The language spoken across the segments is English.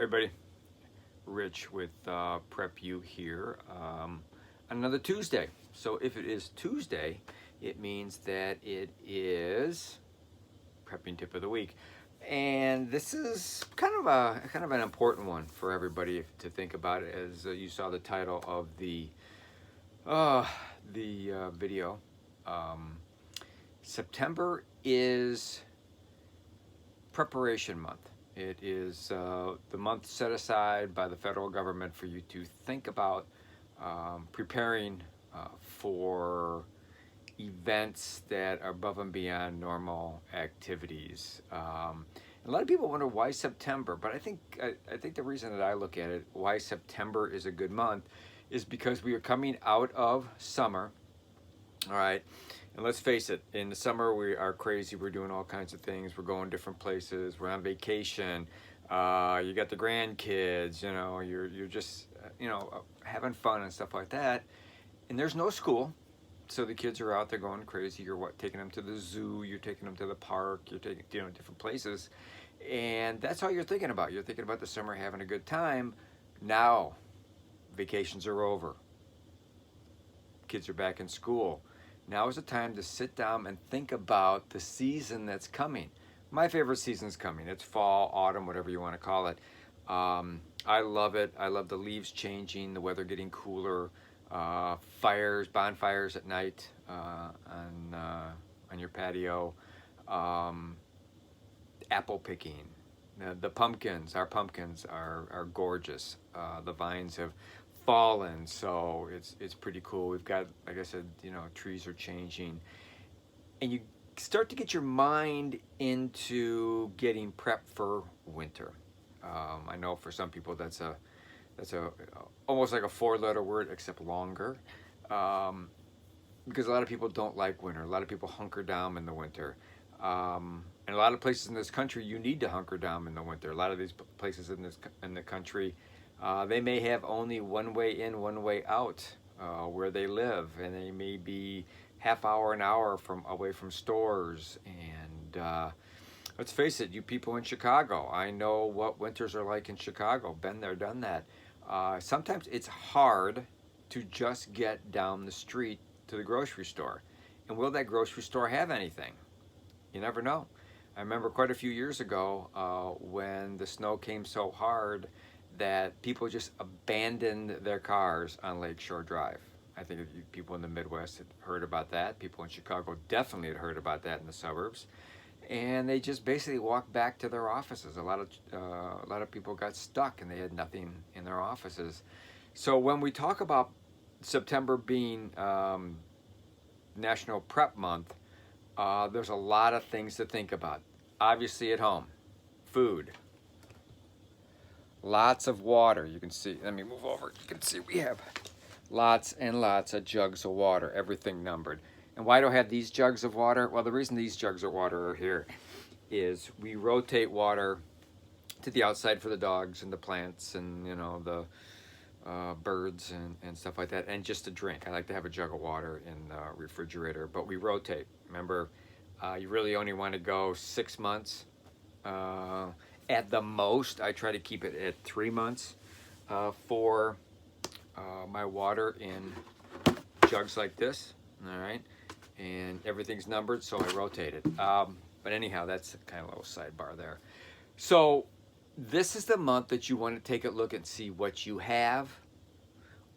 Hey everybody, Rich with Prep You here. Another Tuesday. So if it is Tuesday, it means that it is prepping tip of the week, and this is kind of an important one for everybody to think about. As you saw the title of the video, September is preparation month. It is the month set aside by the federal government for you to think about preparing for events that are above and beyond normal activities. A lot of people wonder why September, but I think the reason that I look at it, why September is a good month, is because we are coming out of summer. All right. And let's face it, in the summer we are crazy. We're doing all kinds of things. We're going different places. We're on vacation. You got the grandkids, you're just, having fun and stuff like that. And there's no school. So the kids are out there going crazy. You're taking them to the zoo. You're taking them to the park. You're taking, different places. And that's all you're thinking about. You're thinking about the summer, having a good time. Now, vacations are over. Kids are back in school. Now is the time to sit down and think about the season that's coming. My favorite season's coming. It's fall, autumn, whatever you want to call it. I love it. I love the leaves changing, the weather getting cooler, bonfires at night on your patio, apple picking. The pumpkins, our pumpkins are gorgeous. The vines have fallen, so it's pretty cool. We've got, like I said, trees are changing, and you start to get your mind into getting prepped for winter. I know for some people that's a almost like a four-letter word, except longer, because a lot of people don't like winter. A lot of people hunker down in the winter. And a lot of places in this country, you need to hunker down in the winter. A lot of these places in the country, they may have only one way in, one way out where they live, and they may be half hour, an hour away from stores. And let's face it, you people in Chicago, I know what winters are like in Chicago. Been there, done that. Sometimes it's hard to just get down the street to the grocery store. And will that grocery store have anything? You never know. I remember quite a few years ago when the snow came so hard that people just abandoned their cars on Lakeshore Drive. I think people in the Midwest had heard about that. People in Chicago definitely had heard about that in the suburbs. And they just basically walked back to their offices. A lot of people got stuck and they had nothing in their offices. So when we talk about September being National Prep Month, there's a lot of things to think about. Obviously at home, food, lots of water. You can see, let me move over. You can see we have lots and lots of jugs of water, everything numbered. And why do I have these jugs of water? Well, the reason these jugs of water are here is we rotate water to the outside for the dogs and the plants and, the birds and stuff like that, and just to drink. I like to have a jug of water in the refrigerator, but we rotate. Remember, you really only want to go 6 months. At the most, I try to keep it at 3 months for my water in jugs like this. All right, and everything's numbered, so I rotate it. But anyhow, that's kind of a little sidebar there. So this is the month that you want to take a look and see what you have,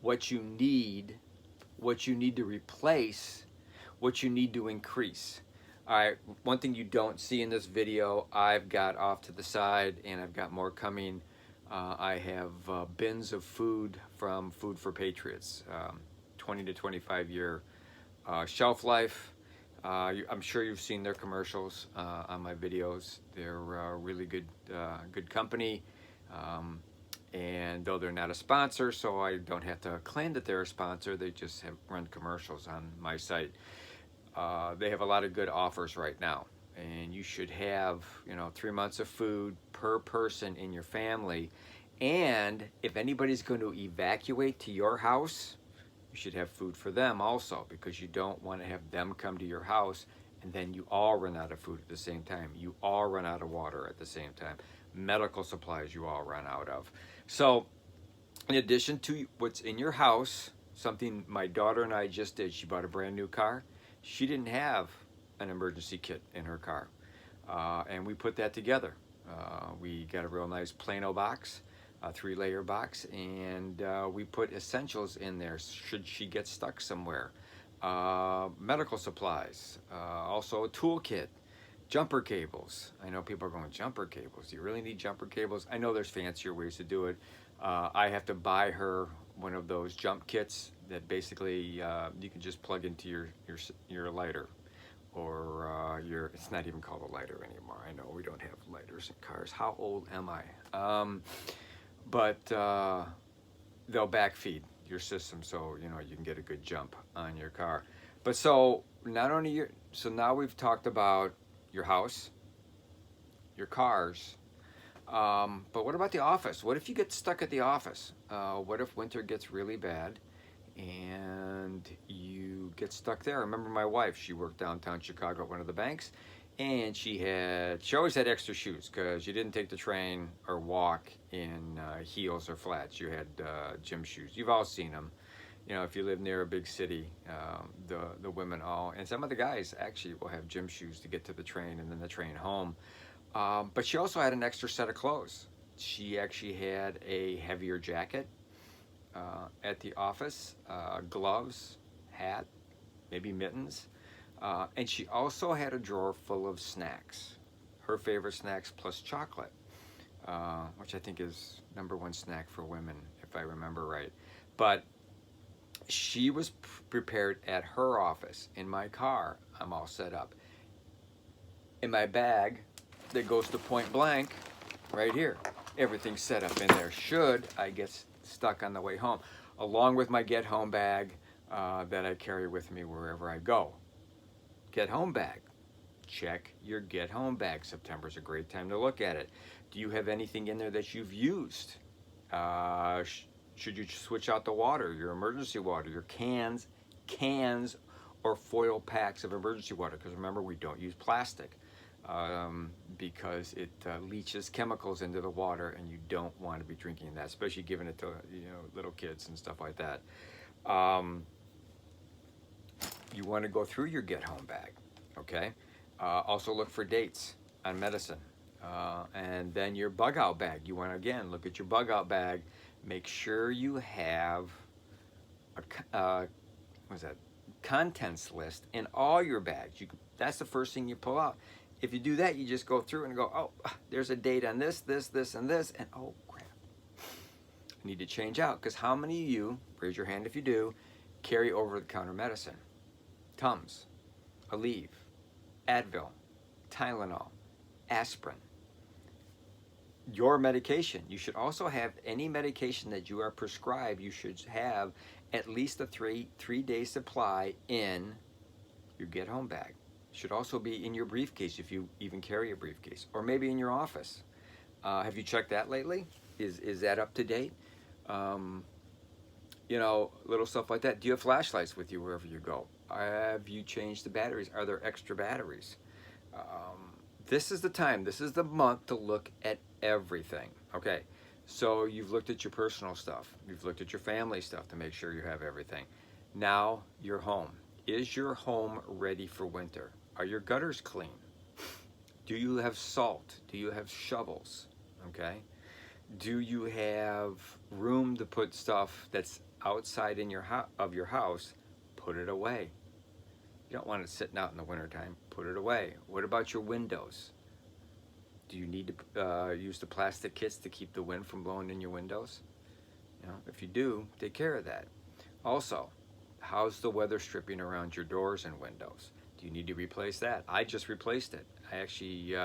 what you need to replace, what you need to increase. All right, one thing you don't see in this video, I've got off to the side, and I've got more coming. I have bins of food from Food for Patriots, 20 to 25 year shelf life. I'm sure you've seen their commercials on my videos. They're really good company. And though they're not a sponsor, so I don't have to claim that they're a sponsor, they just have run commercials on my site. They have a lot of good offers right now, and you should have 3 months of food per person in your family. And if anybody's going to evacuate to your house, you should have food for them also, because you don't want to have them come to your house and then you all run out of food at the same time. You all run out of water at the same time. medical supplies you all run out of. So, in addition to what's in your house, something my daughter and I just did, she bought a brand new car. She didn't have an emergency kit in her car, and we put that together. We got a real nice Plano box, a 3-layer box, and we put essentials in there should she get stuck somewhere. Medical supplies, also a toolkit, jumper cables. I know people are going, jumper cables? Do you really need jumper cables? I know there's fancier ways to do it. I have to buy her one of those jump kits that basically you can just plug into your lighter, or it's not even called a lighter anymore. I know we don't have lighters in cars. How old am I? But they'll backfeed your system, so you can get a good jump on your car. But so now we've talked about your house, your cars, but what about the office? What if you get stuck at the office? What if winter gets really bad and you get stuck there? I remember my wife, she worked downtown Chicago at one of the banks, and she always had extra shoes because you didn't take the train or walk in heels or flats. You had gym shoes. You've all seen them. If you live near a big city, the women and some of the guys actually will have gym shoes to get to the train and then the train home. But she also had an extra set of clothes. She actually had a heavier jacket at the office, gloves, hat, maybe mittens. And she also had a drawer full of snacks, her favorite snacks plus chocolate, which I think is #1 snack for women, if I remember right. But she was prepared at her office. In my car, I'm all set up. In my bag that goes to point blank, right here, everything's set up in there should I get stuck on the way home, along with my get home bag that I carry with me wherever I go. Get home bag. Check your get home bag. September's a great time to look at it. Do you have anything in there that you've used? Should you switch out the water, your emergency water, your cans, or foil packs of emergency water? Because remember, we don't use plastic because it leaches chemicals into the water, and you don't want to be drinking that, especially giving it to little kids and stuff like that. You want to go through your get home bag, okay? Also look for dates on medicine. And then your bug out bag. You want to, again, look at your bug out bag. Make sure you have contents list in all your bags. That's the first thing you pull out. If you do that, you just go through and go, oh, there's a date on this, and this, and oh, crap. I need to change out, because how many of you, raise your hand if you do, carry over-the-counter medicine? Tums, Aleve, Advil, Tylenol, aspirin. Your medication. You should also have any medication that you are prescribed. You should have at least a three-day supply in your get-home bag. Should also be in your briefcase if you even carry a briefcase, or maybe in your office. Have you checked that lately? Is that up to date? Little stuff like that. Do you have flashlights with you wherever you go? Have you changed the batteries? Are there extra batteries? This is the time, this is the month to look at everything. Okay, so you've looked at your personal stuff. You've looked at your family stuff to make sure you have everything. Now, your home. Is your home ready for winter? Are your gutters clean? Do you have salt? Do you have shovels? Okay. Do you have room to put stuff that's outside in your house? Put it away. You don't want it sitting out in the wintertime. Put it away. What about your windows? Do you need to use the plastic kits to keep the wind from blowing in your windows? If you do, take care of that. Also, how's the weather stripping around your doors and windows? Do you need to replace that? I just replaced it. I actually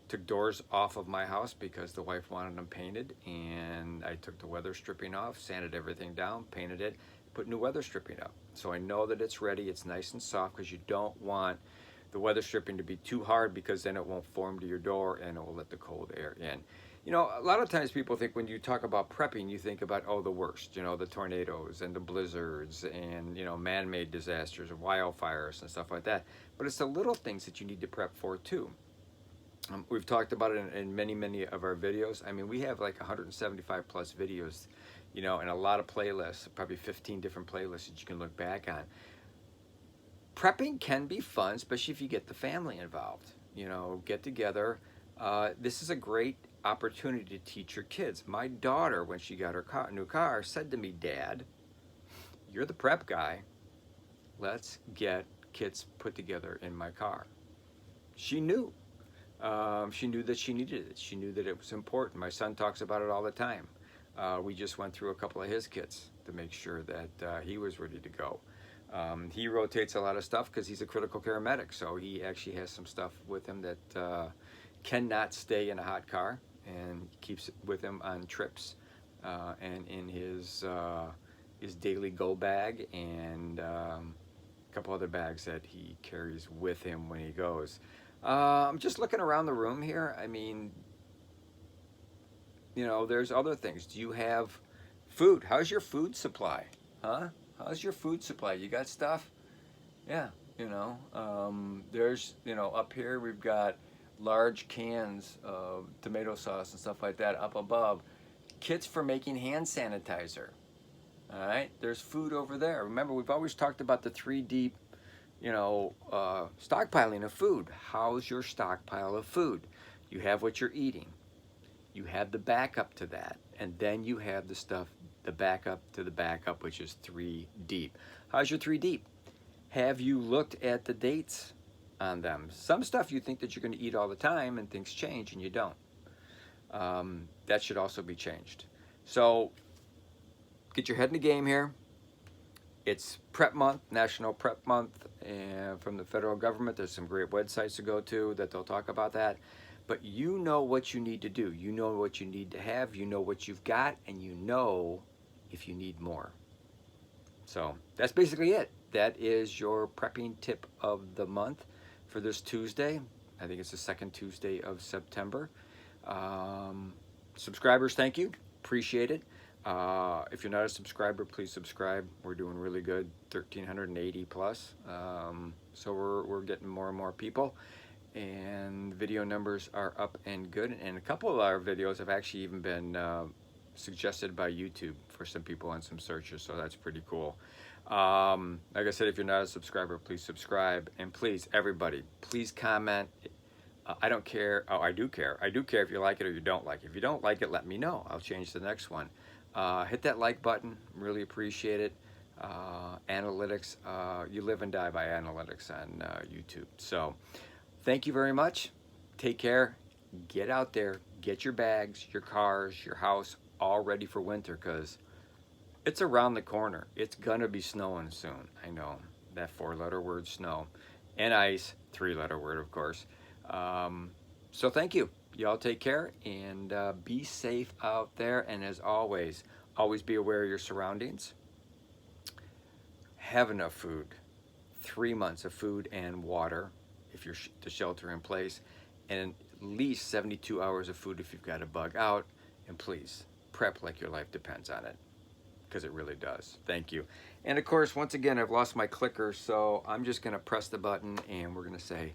took doors off of my house because the wife wanted them painted, and I took the weather stripping off, sanded everything down, painted it, put new weather stripping up. So I know that it's ready. It's nice and soft, because you don't want the weather stripping to be too hard, because then it won't form to your door and it will let the cold air in. A lot of times people think when you talk about prepping, you think about, the worst, the tornadoes and the blizzards and, man-made disasters and wildfires and stuff like that. But it's the little things that you need to prep for too. We've talked about it in many of our videos. I mean, we have like 175 plus videos, you know, and a lot of playlists, probably 15 different playlists that you can look back on. Prepping can be fun, especially if you get the family involved. You know, get together. This is a great opportunity to teach your kids. My daughter, when she got her new car, said to me, "Dad, you're the prep guy. Let's get kits put together in my car." She knew. She knew that she needed it. She knew that it was important. My son talks about it all the time. We just went through a couple of his kits to make sure that he was ready to go. He rotates a lot of stuff because he's a critical care medic, so he actually has some stuff with him that cannot stay in a hot car, and keeps it with him on trips and in his daily go bag, and a couple other bags that he carries with him when he goes. I'm just looking around the room here. I mean, you know, there's other things. Do you have food? How's your food supply? Huh? How's your food supply? You got stuff? Yeah, you know, there's, you know, up here we've got large cans of tomato sauce and stuff like that. Up above, kits for making hand sanitizer. All right, there's food over there. Remember, we've always talked about the 3 deep, you know, stockpiling of food. How's your stockpile of food? You have what you're eating. You have the backup to that. And then you have the stuff, the backup to the backup, which is 3 deep. How's your 3 deep? Have you looked at the dates on them? Some stuff you think that you're going to eat all the time, and things change and you don't. That should also be changed. So get your head in the game here. It's Prep Month, National Prep Month, and from the federal government. There's some great websites to go to that they'll talk about that. But you know what you need to do. You know what you need to have. You know what you've got, and you know if you need more. So that's basically it. That is your prepping tip of the month for this Tuesday. I think it's the second Tuesday of September. Subscribers, thank you. Appreciate it. If you're not a subscriber, please subscribe. We're doing really good, 1,380 plus. So we're getting more and more people, and video numbers are up and good. And a couple of our videos have actually even been suggested by YouTube for some people on some searches, so that's pretty cool. Like I said, if you're not a subscriber, please subscribe, and please, everybody, please comment. I don't care. Oh, I do care. I do care if you like it or you don't like it. If you don't like it, let me know. I'll change the next one. Hit that like button. Really appreciate it. Analytics. You live and die by analytics on YouTube. So thank you very much. Take care. Get out there. Get your bags, your cars, your house all ready for winter, because it's around the corner. It's going to be snowing soon. I know. That 4-letter word, snow. And ice, 3-letter word, of course. So thank you. Y'all take care, and be safe out there. And as always be aware of your surroundings. Have enough food. 3 months of food and water if you're to shelter in place, and at least 72 hours of food if you've got a bug out. And please prep like your life depends on it, because it really does. Thank you. And of course, once again, I've lost my clicker, so I'm just going to press the button and we're going to say